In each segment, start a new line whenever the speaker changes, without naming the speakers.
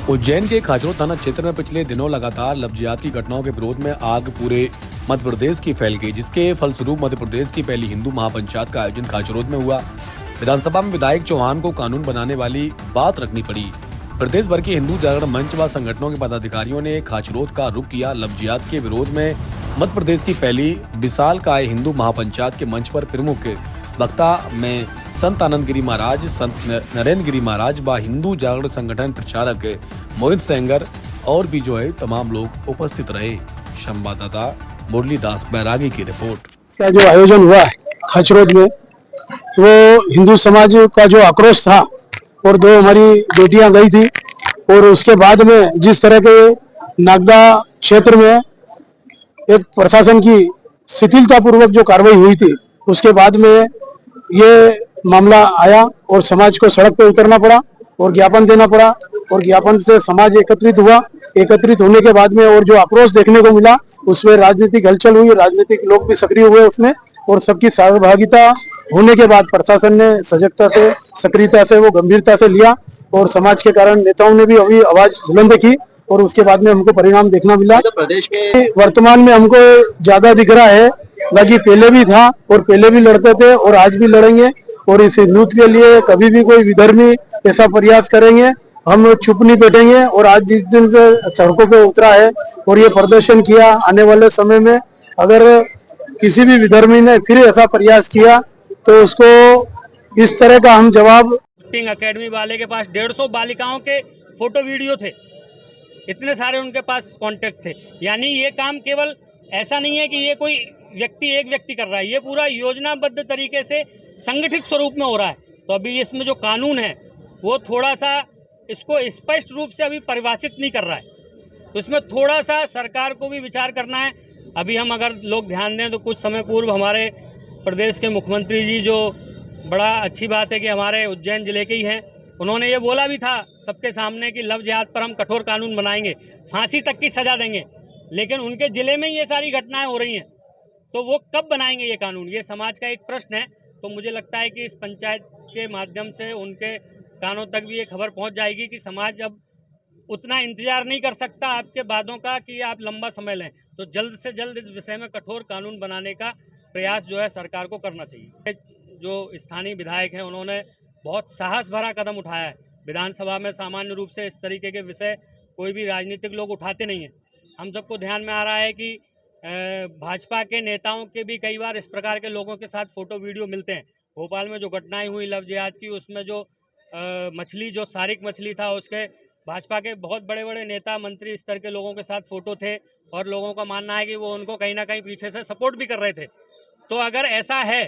उज्जैन के खाचरो थाना क्षेत्र में पिछले दिनों लगातार लव-जिहाद की घटनाओं के विरोध में आग पूरे मध्य प्रदेश की फैल गई, जिसके फलस्वरूप मध्य प्रदेश की पहली हिंदू महापंचायत का आयोजन खाचरोद में हुआ। विधानसभा में विधायक चौहान को कानून बनाने वाली बात रखनी पड़ी। प्रदेश भर के हिंदू जागरण मंच व संगठनों के पदाधिकारियों ने खाचरोद का रुख किया। लव-जिहाद के विरोध में मध्य प्रदेश की पहली विशालकाय हिंदू महापंचायत के मंच पर प्रमुख वक्ता में संत आनंद गिरी महाराज, संत नरेंद्र गिरी महाराज व हिंदू जागरण संगठन प्रचारक मोहित सेंगर और भी तमाम लोग उपस्थित रहे। संवाददाता मुरलीदास बैरागी की रिपोर्ट।
का जो आयोजन हुआ है खाचरोद में, वो हिंदू समाज का जो आक्रोश था और दो हमारी बेटियां गई थी, और उसके बाद में जिस तरह के नागदा क्षेत्र में एक प्रशासन की शिथिलता पूर्वक जो कार्रवाई हुई थी, उसके बाद में ये मामला आया और समाज को सड़क पे उतरना पड़ा और ज्ञापन देना पड़ा, और ज्ञापन से समाज एकत्रित हुआ। एकत्रित होने के बाद में और जो आक्रोश देखने को मिला, उसमें राजनीतिक हलचल हुई, राजनीतिक लोग भी सक्रिय हुए उसमें, और सबकी सहभागिता होने के बाद प्रशासन ने सजगता से, सक्रियता से, वो गंभीरता से लिया, और समाज के कारण नेताओं ने भी अभी आवाज बुलंद की, और उसके बाद में हमको परिणाम देखना मिला।
तो प्रदेश के
वर्तमान में हमको ज्यादा दिख रहा है, बाकी पहले भी था और पहले भी लड़ते थे और आज भी लड़ेंगे, और इस हिंदुत्व के लिए कभी भी कोई विधर्मी ऐसा प्रयास करेंगे हम चुप नहीं बैठेंगे। और आज जिस दिन से सड़कों पे उतरा है और ये प्रदर्शन किया, आने वाले समय में अगर किसी भी विधर्मी ने फिर ऐसा प्रयास किया तो उसको इस तरह का हम जवाब।
एक्टिंग एकेडमी वाले के पास 150 बालिकाओं के फोटो वीडियो थे, इतने सारे उनके पास कांटेक्ट थे। यानी ये काम केवल ऐसा नहीं है कि ये कोई एक व्यक्ति कर रहा है, ये पूरा योजनाबद्ध तरीके से संगठित स्वरूप में हो रहा है। तो अभी इसमें जो कानून है वो थोड़ा सा इसको स्पष्ट रूप से अभी परिभाषित नहीं कर रहा है, तो इसमें थोड़ा सा सरकार को भी विचार करना है। अभी हम अगर लोग ध्यान दें तो कुछ समय पूर्व हमारे प्रदेश के मुख्यमंत्री जी, जो बड़ा अच्छी बात है कि हमारे उज्जैन जिले के ही हैं, उन्होंने ये बोला भी था सबके सामने कि लव जिहाद पर हम कठोर कानून बनाएंगे, फांसी तक की सजा देंगे। लेकिन उनके जिले में ये सारी घटनाएं हो रही हैं, तो वो कब बनाएंगे ये कानून? ये समाज का एक प्रश्न है। तो मुझे लगता है कि इस पंचायत के माध्यम से उनके कानों तक भी ये खबर पहुंच जाएगी कि समाज अब उतना इंतजार नहीं कर सकता आपके वादों का कि आप लंबा समय लें। तो जल्द से जल्द इस विषय में कठोर कानून बनाने का प्रयास सरकार को करना चाहिए। जो स्थानीय विधायक हैं उन्होंने बहुत साहस भरा कदम उठाया है। विधानसभा में सामान्य रूप से इस तरीके के विषय कोई भी राजनीतिक लोग उठाते नहीं हैं। हम सबको ध्यान में आ रहा है कि भाजपा के नेताओं के भी कई बार इस प्रकार के लोगों के साथ फोटो वीडियो मिलते हैं। भोपाल में जो घटनाएं हुई लव जिहाद की, उसमें जो मछली, जो सारिक मछली था, उसके भाजपा के बहुत बड़े बड़े नेता मंत्री इस तरह के लोगों के साथ फोटो थे, और लोगों का मानना है कि वो उनको कहीं ना कहीं पीछे से सपोर्ट भी कर रहे थे। तो अगर ऐसा है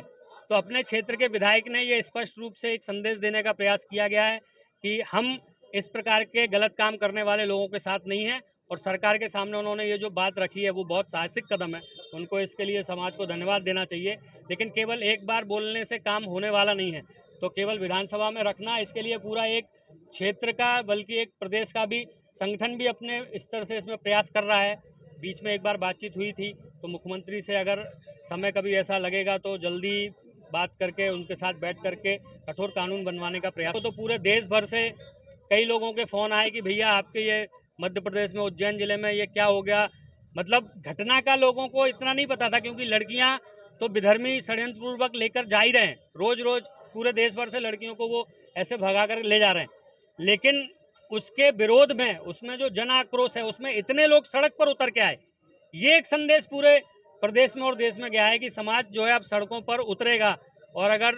तो अपने क्षेत्र के विधायक ने ये स्पष्ट रूप से एक संदेश देने का प्रयास किया गया है कि हम इस प्रकार के गलत काम करने वाले लोगों के साथ नहीं हैं, और सरकार के सामने उन्होंने ये जो बात रखी है वो बहुत साहसिक कदम है। उनको इसके लिए समाज को धन्यवाद देना चाहिए। लेकिन केवल एक बार बोलने से काम होने वाला नहीं है, तो केवल विधानसभा में रखना, इसके लिए पूरा एक क्षेत्र का बल्कि एक प्रदेश का भी संगठन भी अपने स्तर से इसमें प्रयास कर रहा है। बीच में एक बार बातचीत हुई थी, तो मुख्यमंत्री से अगर समय कभी ऐसा लगेगा तो जल्दी बात करके उनके साथ बैठ करके कठोर कानून बनवाने का प्रयास। तो पूरे देश भर से कई लोगों के फ़ोन आए कि भैया आपके ये मध्य प्रदेश में उज्जैन ज़िले में ये क्या हो गया। मतलब घटना का लोगों को इतना नहीं पता था, क्योंकि लड़कियां तो विधर्मी षड्यंत्रपूर्वक लेकर जा ही रहे हैं। रोज़ रोज़ पूरे देश भर से लड़कियों को वो ऐसे भगा कर ले जा रहे हैं। लेकिन उसके विरोध में, उसमें जो जन आक्रोश है, उसमें इतने लोग सड़क पर उतर के आए। ये एक संदेश पूरे प्रदेश में और देश में गया है कि समाज अब सड़कों पर उतरेगा, और अगर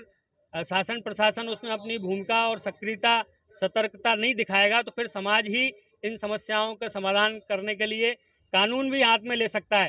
शासन प्रशासन उसमें अपनी भूमिका और सक्रियता, सतर्कता नहीं दिखाएगा तो फिर समाज ही इन समस्याओं का समाधान करने के लिए कानून भी हाथ में ले सकता है।